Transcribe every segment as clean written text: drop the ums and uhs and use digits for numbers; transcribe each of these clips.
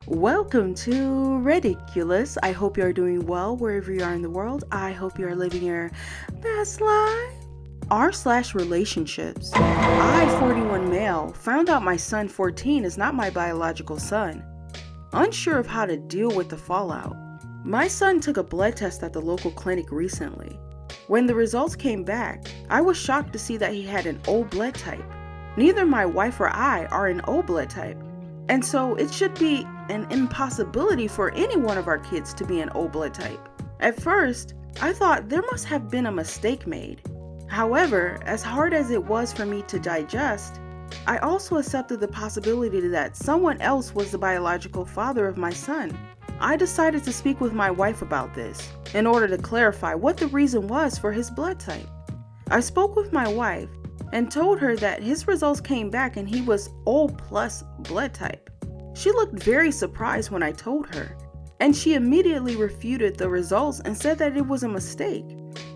Welcome to Ridiculous. I hope you are doing well wherever you are in the world. I hope you are living your best life. R/relationships. I, 41 male, found out my son, 14, is not my biological son. Unsure of how to deal with the fallout. My son took a blood test at the local clinic recently. When the results came back, I was shocked to see that he had an O blood type. Neither my wife or I are an O blood type. And so it should be an impossibility for any one of our kids to be an O blood type. At first, I thought there must have been a mistake made. However, as hard as it was for me to digest, I also accepted the possibility that someone else was the biological father of my son. I decided to speak with my wife about this in order to clarify what the reason was for his blood type. I spoke with my wife and told her that his results came back and he was O plus blood type. She looked very surprised when I told her, and she immediately refuted the results and said that it was a mistake.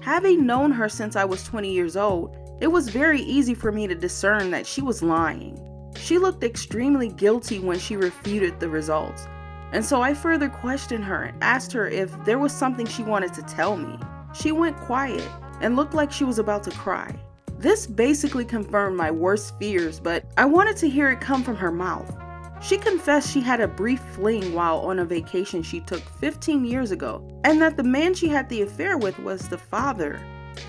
Having known her since I was 20 years old, it was very easy for me to discern that she was lying. She looked extremely guilty when she refuted the results, and so I further questioned her and asked her if there was something she wanted to tell me. She went quiet and looked like she was about to cry. This basically confirmed my worst fears, but I wanted to hear it come from her mouth. She confessed she had a brief fling while on a vacation she took 15 years ago, and that the man she had the affair with was the father.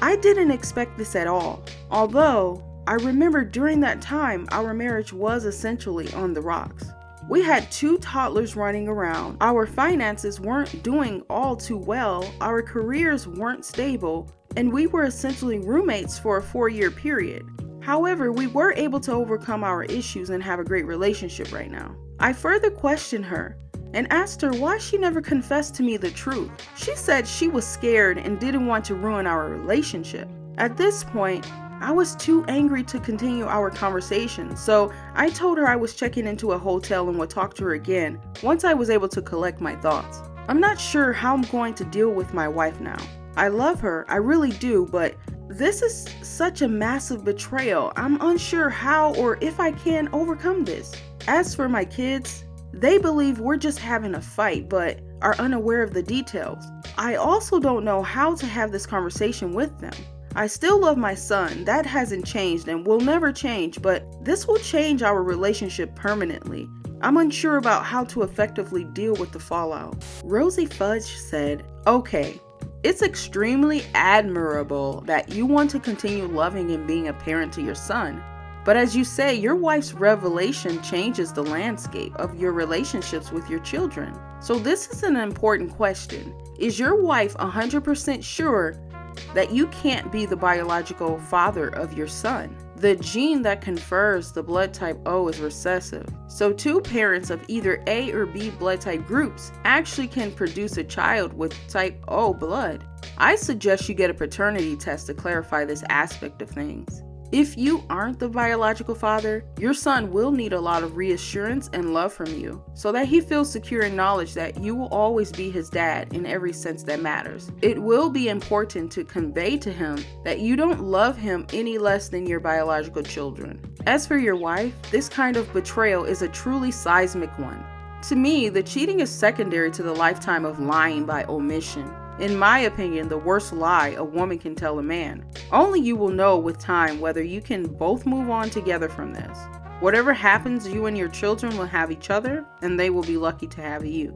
I didn't expect this at all, although I remember during that time our marriage was essentially on the rocks. We had 2 toddlers running around, our finances weren't doing all too well, our careers weren't stable, and we were essentially roommates for a 4-year period. However, we were able to overcome our issues and have a great relationship right now. I further questioned her and asked her why she never confessed to me the truth. She said she was scared and didn't want to ruin our relationship. At this point, I was too angry to continue our conversation, so I told her I was checking into a hotel and would talk to her again once I was able to collect my thoughts. I'm not sure how I'm going to deal with my wife now. I love her, I really do, but this is such a massive betrayal. I'm unsure how or if I can overcome this. As for my kids, they believe we're just having a fight, but are unaware of the details. I also don't know how to have this conversation with them. I still love my son, that hasn't changed and will never change, but this will change our relationship permanently. I'm unsure about how to effectively deal with the fallout. Rosie Fudge said, "Okay, it's extremely admirable that you want to continue loving and being a parent to your son. But as you say, your wife's revelation changes the landscape of your relationships with your children. So this is an important question. Is your wife 100% sure that you can't be the biological father of your son? The gene that confers the blood type O is recessive. So 2 parents of either A or B blood type groups actually can produce a child with type O blood. I suggest you get a paternity test to clarify this aspect of things. If you aren't the biological father, your son will need a lot of reassurance and love from you so that he feels secure in knowledge that you will always be his dad in every sense that matters. It will be important to convey to him that you don't love him any less than your biological children. As for your wife, this kind of betrayal is a truly seismic one. To me, the cheating is secondary to the lifetime of lying by omission. In my opinion, the worst lie a woman can tell a man. Only you will know with time whether you can both move on together from this. Whatever happens, you and your children will have each other, and they will be lucky to have you."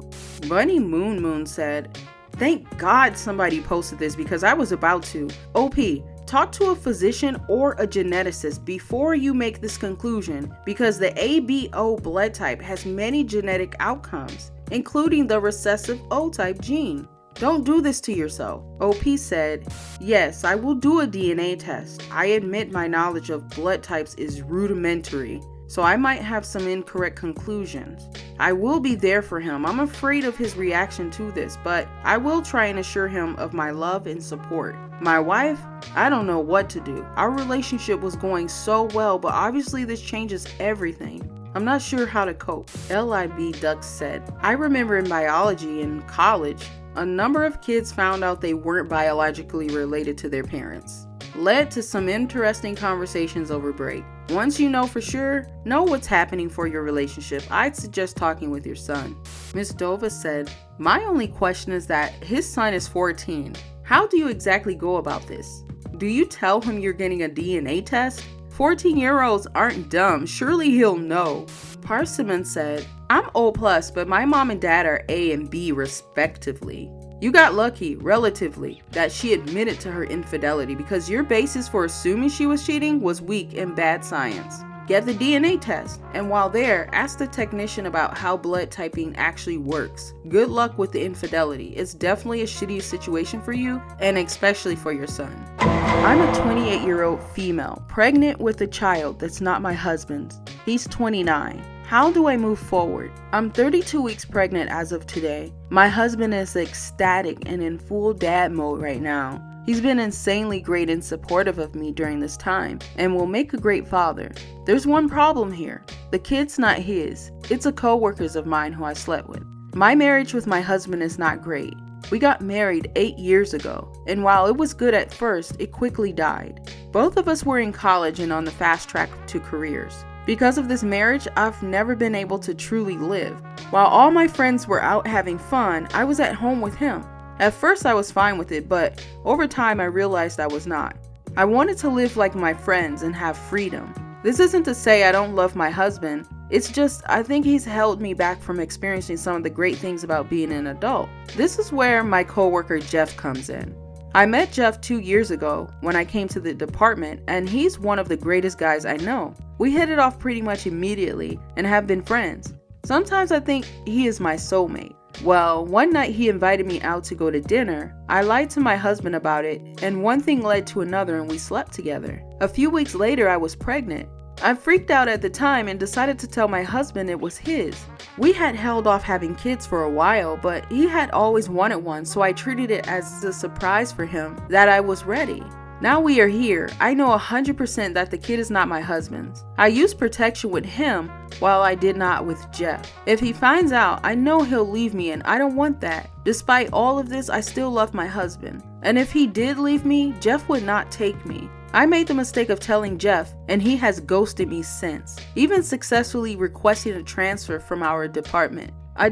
Bunny Moon Moon said, "Thank God somebody posted this because I was about to. OP, talk to a physician or a geneticist before you make this conclusion because the ABO blood type has many genetic outcomes, including the recessive O-type gene. Don't do this to yourself." OP said, "Yes, I will do a DNA test. I admit my knowledge of blood types is rudimentary, so I might have some incorrect conclusions. I will be there for him. I'm afraid of his reaction to this, but I will try and assure him of my love and support. My wife, I don't know what to do. Our relationship was going so well, but obviously this changes everything. I'm not sure how to cope." LIB Ducks said, "I remember in biology in college, a number of kids found out they weren't biologically related to their parents. Led to some interesting conversations over break. Once you know for sure, know what's happening for your relationship, I'd suggest talking with your son. Miss Dova said, my only question is that his son is 14. How do you exactly go about this? Do you tell him you're getting a DNA test? 14-year-olds aren't dumb. Surely he'll know. Parsimon said, I'm O+, but my mom and dad are A and B respectively. You got lucky, relatively, that she admitted to her infidelity because your basis for assuming she was cheating was weak and bad science. Get the DNA test, and while there, ask the technician about how blood typing actually works. Good luck with the infidelity. It's definitely a shitty situation for you, and especially for your son. I'm a 28-year-old female, pregnant with a child that's not my husband's. He's 29. How do I move forward? I'm 32 weeks pregnant as of today. My husband is ecstatic and in full dad mode right now. He's been insanely great and supportive of me during this time and will make a great father. There's one problem here. The kid's not his. It's a co-worker's of mine who I slept with. My marriage with my husband is not great. We got married 8 years ago, and while it was good at first, it quickly died. Both of us were in college and on the fast track to careers. Because of this marriage, I've never been able to truly live. While all my friends were out having fun, I was at home with him. At first I was fine with it, but over time I realized I was not. I wanted to live like my friends and have freedom. This isn't to say I don't love my husband, it's just I think he's held me back from experiencing some of the great things about being an adult. This is where my coworker Jeff comes in. I met Jeff 2 years ago when I came to the department, and he's one of the greatest guys I know. We hit it off pretty much immediately and have been friends. Sometimes I think he is my soulmate. Well, one night he invited me out to go to dinner. I lied to my husband about it, and one thing led to another and we slept together. A few weeks later, I was pregnant. I freaked out at the time and decided to tell my husband it was his. We had held off having kids for a while, but he had always wanted one, so I treated it as a surprise for him that I was ready. Now we are here. I know 100% that the kid is not my husband's. I used protection with him while I did not with Jeff. If he finds out, I know he'll leave me, and I don't want that. Despite all of this, I still love my husband. And if he did leave me, Jeff would not take me. I made the mistake of telling Jeff, and he has ghosted me since, even successfully requesting a transfer from our department. I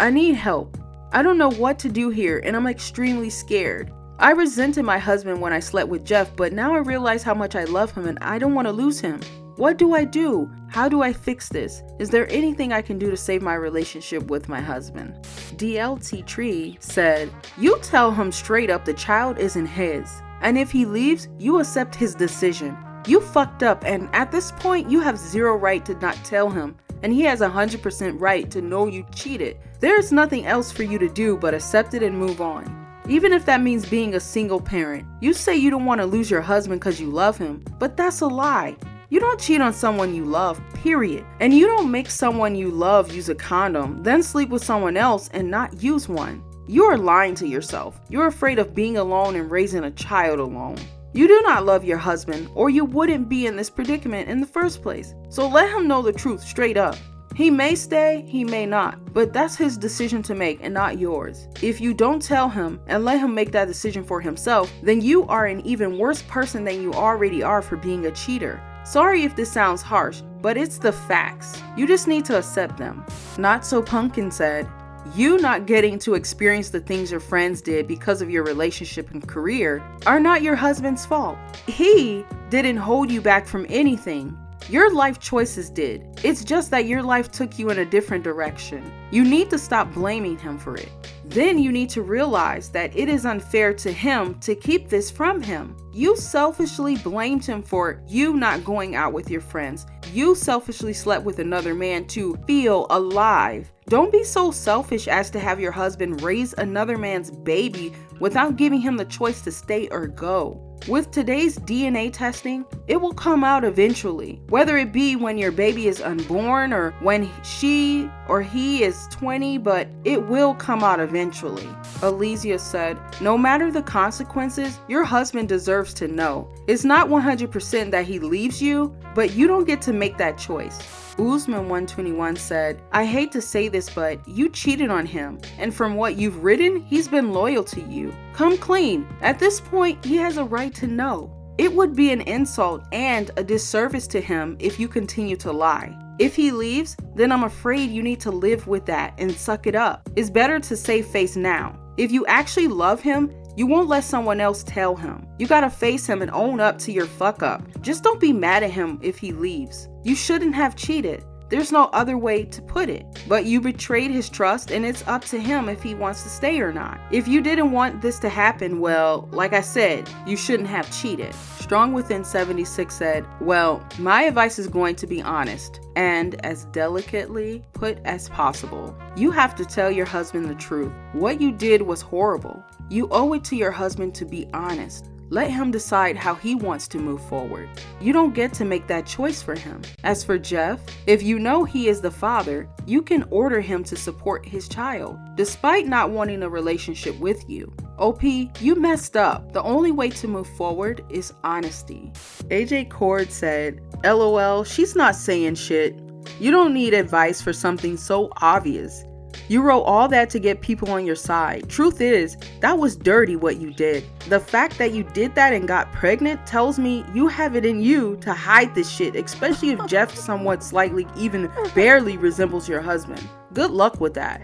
need help. I don't know what to do here, and I'm extremely scared. I resented my husband when I slept with Jeff, but now I realize how much I love him and I don't want to lose him. What do I do? How do I fix this? Is there anything I can do to save my relationship with my husband? DLT Tree said, you tell him straight up the child isn't his. And if he leaves, you accept his decision. You fucked up, and at this point, you have zero right to not tell him, and he has 100% right to know you cheated. There is nothing else for you to do but accept it and move on. Even if that means being a single parent. You say you don't want to lose your husband because you love him, but that's a lie. You don't cheat on someone you love, period. And you don't make someone you love use a condom, then sleep with someone else and not use one. You are lying to yourself. You're afraid of being alone and raising a child alone. You do not love your husband, or you wouldn't be in this predicament in the first place. So let him know the truth straight up. He may stay, he may not, but that's his decision to make and not yours. If you don't tell him and let him make that decision for himself, then you are an even worse person than you already are for being a cheater. Sorry if this sounds harsh, but it's the facts. You just need to accept them. Not So Pumpkin said, you not getting to experience the things your friends did because of your relationship and career are not your husband's fault. He didn't hold you back from anything. Your life choices did. It's just that your life took you in a different direction. You need to stop blaming him for it. Then you need to realize that it is unfair to him to keep this from him. You selfishly blamed him for you not going out with your friends. You selfishly slept with another man to feel alive. Don't be so selfish as to have your husband raise another man's baby without giving him the choice to stay or go. With today's DNA testing, it will come out eventually, whether it be when your baby is unborn or when she or he is 20, but it will come out eventually. Elysia said, no matter the consequences, your husband deserves to know. It's not 100% that he leaves you, but you don't get to make that choice. Uzman 121 said, I hate to say this, but you cheated on him, and from what you've written, he's been loyal to you. Come clean. At this point, he has a right to know. It would be an insult and a disservice to him if you continue to lie. If he leaves, then I'm afraid you need to live with that and suck it up. It's better to save face now. If you actually love him, you won't let someone else tell him. You gotta face him and own up to your fuck up. Just don't be mad at him if he leaves. You shouldn't have cheated. There's no other way to put it. But you betrayed his trust, and it's up to him if he wants to stay or not. If you didn't want this to happen, well, like I said, you shouldn't have cheated. Strong Within 76 said, well, my advice is going to be honest and as delicately put as possible. You have to tell your husband the truth. What you did was horrible. You owe it to your husband to be honest. Let him decide how he wants to move forward. You don't get to make that choice for him. As for Jeff, if you know he is the father, you can order him to support his child, despite not wanting a relationship with you. OP, you messed up. The only way to move forward is honesty. AJ Cord said, LOL, she's not saying shit. You don't need advice for something so obvious. You wrote all that to get people on your side. Truth is, that was dirty what you did. The fact that you did that and got pregnant tells me you have it in you to hide this shit, especially if Jeff somewhat slightly, even barely resembles your husband. Good luck with that.